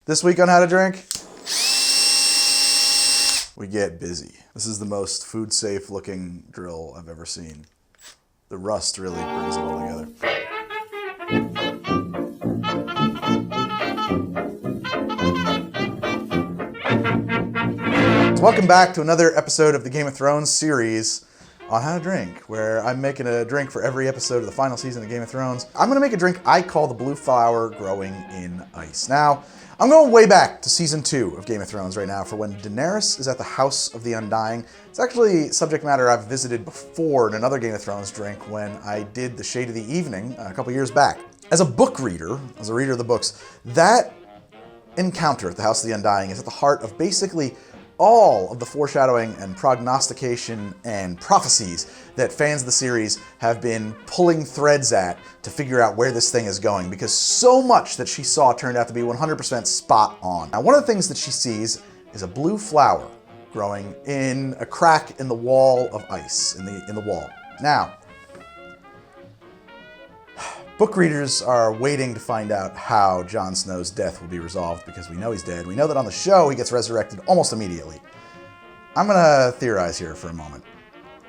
This week on How to Drink, we get busy. This is the most food-safe looking drill I've ever seen. The rust really brings it all together. So welcome back to another episode of the Game of Thrones series on How to Drink, where I'm making a drink for every episode of the final season of Game of Thrones. I'm going to make a drink I call the blue flower growing in ice. Now, I'm going way back to season 2 of Game of Thrones right now for when Daenerys is at the House of the Undying. It's actually subject matter I've visited before in another Game of Thrones drink when I did The Shade of the Evening a couple years back. As a book reader, as a reader of the books, that encounter at the House of the Undying is at the heart of basically all of the foreshadowing and prognostication and prophecies that fans of the series have been pulling threads at to figure out where this thing is going, because so much that she saw turned out to be 100% spot on. Now, one of the things that she sees is a blue flower growing in a crack in the wall of ice, in the wall. Now, book readers are waiting to find out how Jon Snow's death will be resolved because we know he's dead. We know that on the show he gets resurrected almost immediately. I'm going to theorize here for a moment.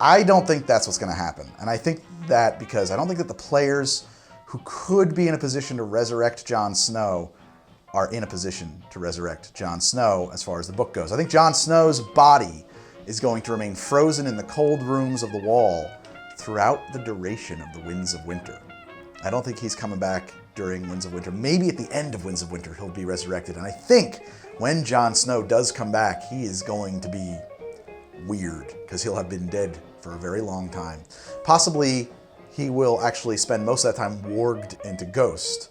I don't think that's what's going to happen. And I think that because I don't think that the players who could be in a position to resurrect Jon Snow are in a position to resurrect Jon Snow as far as the book goes. I think Jon Snow's body is going to remain frozen in the cold rooms of the wall throughout the duration of the Winds of Winter. I don't think he's coming back during Winds of Winter. Maybe at the end of Winds of Winter he'll be resurrected. And I think when Jon Snow does come back, he is going to be weird because he'll have been dead for a very long time. Possibly he will actually spend most of that time warged into Ghost,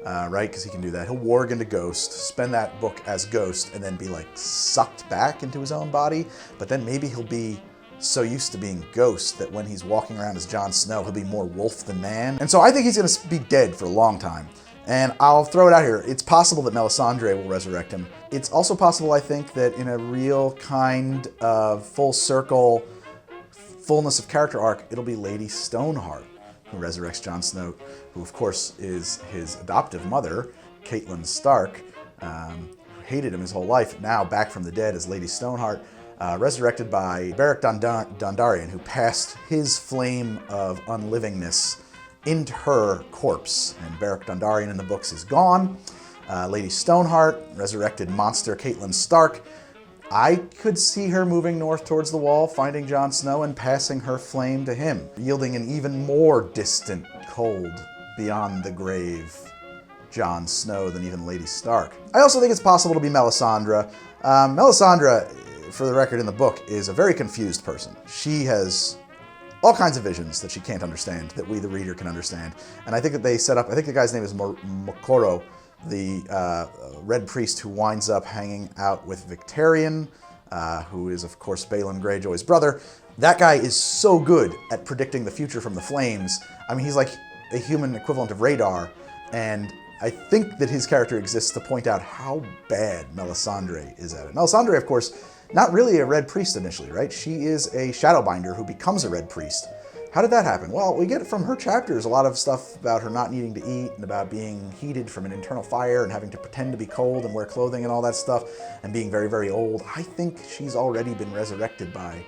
right? Because he can do that. He'll warg into Ghost, spend that book as Ghost, and then be like sucked back into his own body. But then maybe he'll be so used to being Ghost that when he's walking around as Jon Snow, he'll be more wolf than man. And so I think he's going to be dead for a long time. And I'll throw it out here. It's possible that Melisandre will resurrect him. It's also possible, I think, that in a real kind of full circle, fullness of character arc, it'll be Lady Stoneheart who resurrects Jon Snow, who of course is his adoptive mother, Catelyn Stark, who hated him his whole life, now back from the dead as Lady Stoneheart. Resurrected by Beric Dondarrion, who passed his flame of unlivingness into her corpse. And Beric Dondarrion in the books is gone. Lady Stoneheart, resurrected monster Catelyn Stark. I could see her moving north towards the wall, finding Jon Snow and passing her flame to him, yielding an even more distant, cold, beyond the grave Jon Snow than even Lady Stark. I also think it's possible to be Melisandre. Melisandre, for the record in the book, is a very confused person. She has all kinds of visions that she can't understand, that we, the reader, can understand. And I think that they set up, I think the guy's name is Mokoro, the Red Priest who winds up hanging out with Victarion, who is, of course, Balon Greyjoy's brother. That guy is so good at predicting the future from the flames. I mean, he's like a human equivalent of radar, and I think that his character exists to point out how bad Melisandre is at it. Melisandre, of course, not really a Red Priest initially, right? She is a Shadowbinder who becomes a Red Priest. How did that happen? Well, we get from her chapters a lot of stuff about her not needing to eat and about being heated from an internal fire and having to pretend to be cold and wear clothing and all that stuff and being very, very old. I think she's already been resurrected by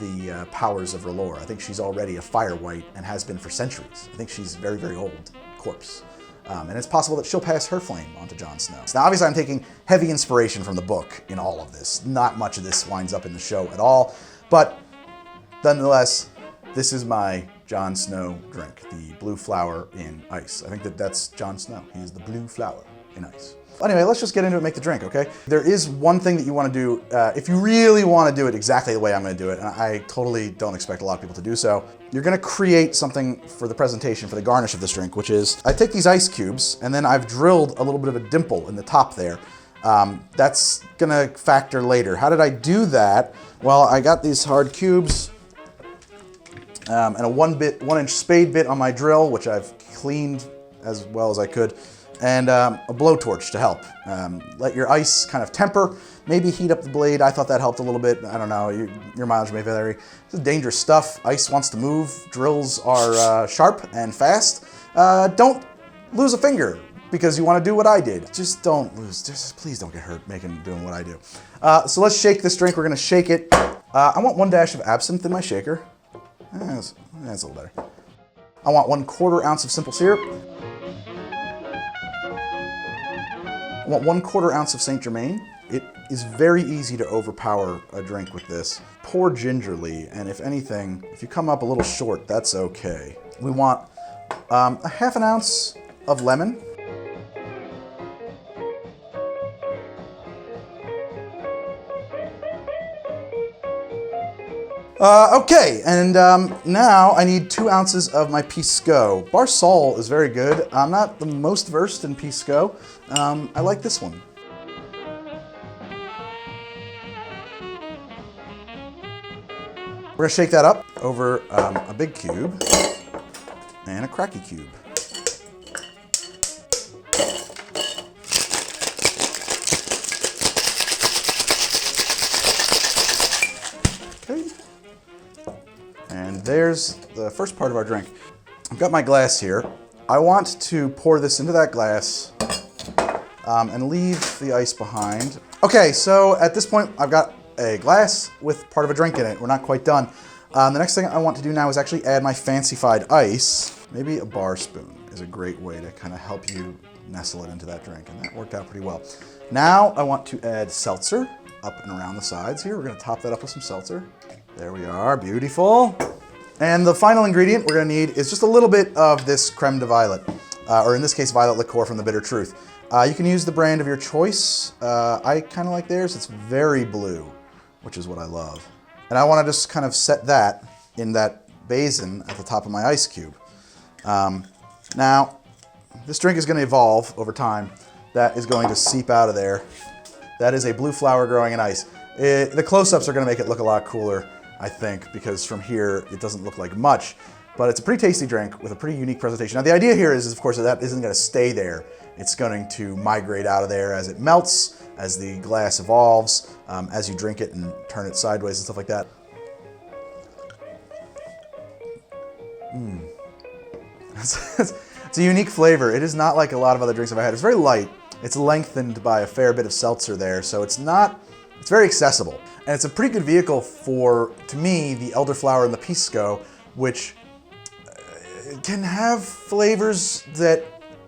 the powers of R'hllor. I think she's already a Fire White and has been for centuries. I think she's very, very old corpse. And it's possible that she'll pass her flame onto Jon Snow. Now, obviously, I'm taking heavy inspiration from the book in all of this. Not much of this winds up in the show at all. But nonetheless, this is my Jon Snow drink, the blue flower in ice. I think that that's Jon Snow. He is the blue flower in ice. Anyway, let's just get into it and make the drink, okay? There is one thing that you want to do, if you really want to do it exactly the way I'm going to do it, and I totally don't expect a lot of people to do so, you're going to create something for the presentation, for the garnish of this drink, which is, I take these ice cubes, and then I've drilled a little bit of a dimple in the top there. That's going to factor later. How did I do that? Well, I got these hard cubes, and a 1-inch spade bit on my drill, which I've cleaned as well as I could, and a blowtorch to help. Let your ice kind of temper, maybe heat up the blade. I thought that helped a little bit. I don't know, your mileage may vary. This is dangerous stuff. Ice wants to move. Drills are sharp and fast. Don't lose a finger. because you want to do what I did. Just don't lose. Just please don't get hurt doing what I do. So let's shake this drink. We're going to shake it. I want 1 dash of absinthe in my shaker. That's a little better. I want 1/4 ounce of simple syrup. I want 1/4 ounce of Saint Germain. It is very easy to overpower a drink with this. Pour gingerly, and if anything, if you come up a little short, that's okay. We want a 1/2 ounce of lemon. Okay, and now I need 2 ounces of my Pisco. Bar Sol is very good. I'm not the most versed in Pisco. I like this one. We're gonna shake that up over a big cube and a cracky cube. Okay. And there's the first part of our drink. I've got my glass here. I want to pour this into that glass and leave the ice behind. Okay, so at this point, I've got a glass with part of a drink in it. We're not quite done. The next thing I want to do now is actually add my fancified ice. Maybe a bar spoon is a great way to kind of help you nestle it into that drink, and that worked out pretty well. Now I want to add seltzer up and around the sides here. We're gonna top that up with some seltzer. There we are, beautiful. And the final ingredient we're gonna need is just a little bit of this creme de violet, or in this case, violet liqueur from the Bitter Truth. You can use the brand of your choice. I kind of like theirs. It's very blue, which is what I love. And I want to just kind of set that in that basin at the top of my ice cube. Now, this drink is going to evolve over time. That is going to seep out of there. That is a blue flower growing in ice. The close-ups are going to make it look a lot cooler, I think, because from here it doesn't look like much. But it's a pretty tasty drink with a pretty unique presentation. Now, the idea here is of course, that isn't going to stay there. It's going to migrate out of there as it melts, as the glass evolves, as you drink it and turn it sideways and stuff like that. It's a unique flavor. It is not like a lot of other drinks I've had. It's very light. It's lengthened by a fair bit of seltzer there, so it's very accessible. And it's a pretty good vehicle for, to me, the elderflower and the Pisco, which can have flavors that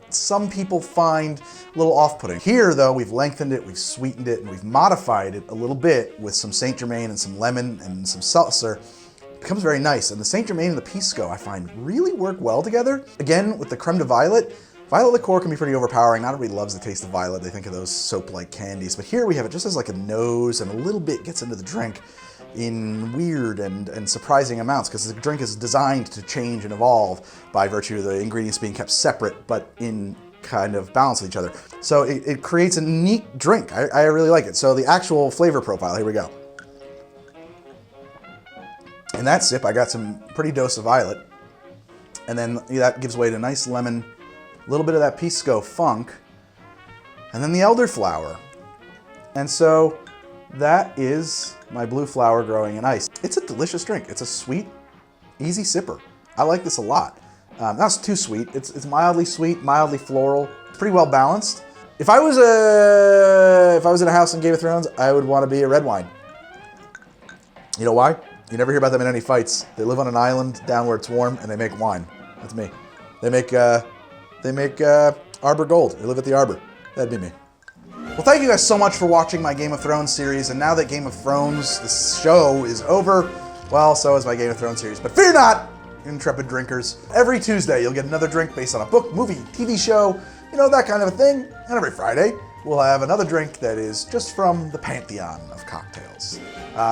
some people find a little off-putting. Here, though, we've lengthened it, we've sweetened it, and we've modified it a little bit with some Saint Germain and some lemon and some seltzer. It becomes very nice. And the Saint Germain and the Pisco, I find, really work well together. Again, with the creme de violet, violet liqueur can be pretty overpowering. Not everybody loves the taste of violet. They think of those soap-like candies. But here we have it just as like a nose, and a little bit gets into the drink in weird and surprising amounts, because the drink is designed to change and evolve by virtue of the ingredients being kept separate, but in kind of balance with each other. So it creates a neat drink. I really like it. So the actual flavor profile, here we go. In that sip, I got some pretty dose of violet, and then that gives way to nice lemon, a little bit of that Pisco funk, and then the elderflower. And so that is my blue flower growing in ice. It's a delicious drink. It's a sweet, easy sipper. I like this a lot. Not too sweet. It's mildly sweet, mildly floral, pretty well balanced. If I was in a house in Game of Thrones, I would want to be a red wine. You know why? You never hear about them in any fights. They live on an island down where it's warm, and they make wine. That's me. They make Arbor Gold. They live at the Arbor. That'd be me. Well, thank you guys so much for watching my Game of Thrones series, and now that Game of Thrones, the show, is over, well, so is my Game of Thrones series. But fear not, intrepid drinkers. Every Tuesday, you'll get another drink based on a book, movie, TV show, you know, that kind of a thing. And every Friday, we'll have another drink that is just from the pantheon of cocktails.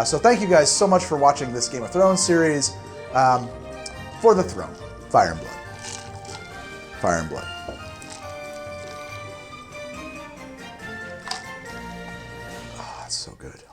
So thank you guys so much for watching this Game of Thrones series. For the throne, fire and blood. Fire and blood. Oh, that's so good.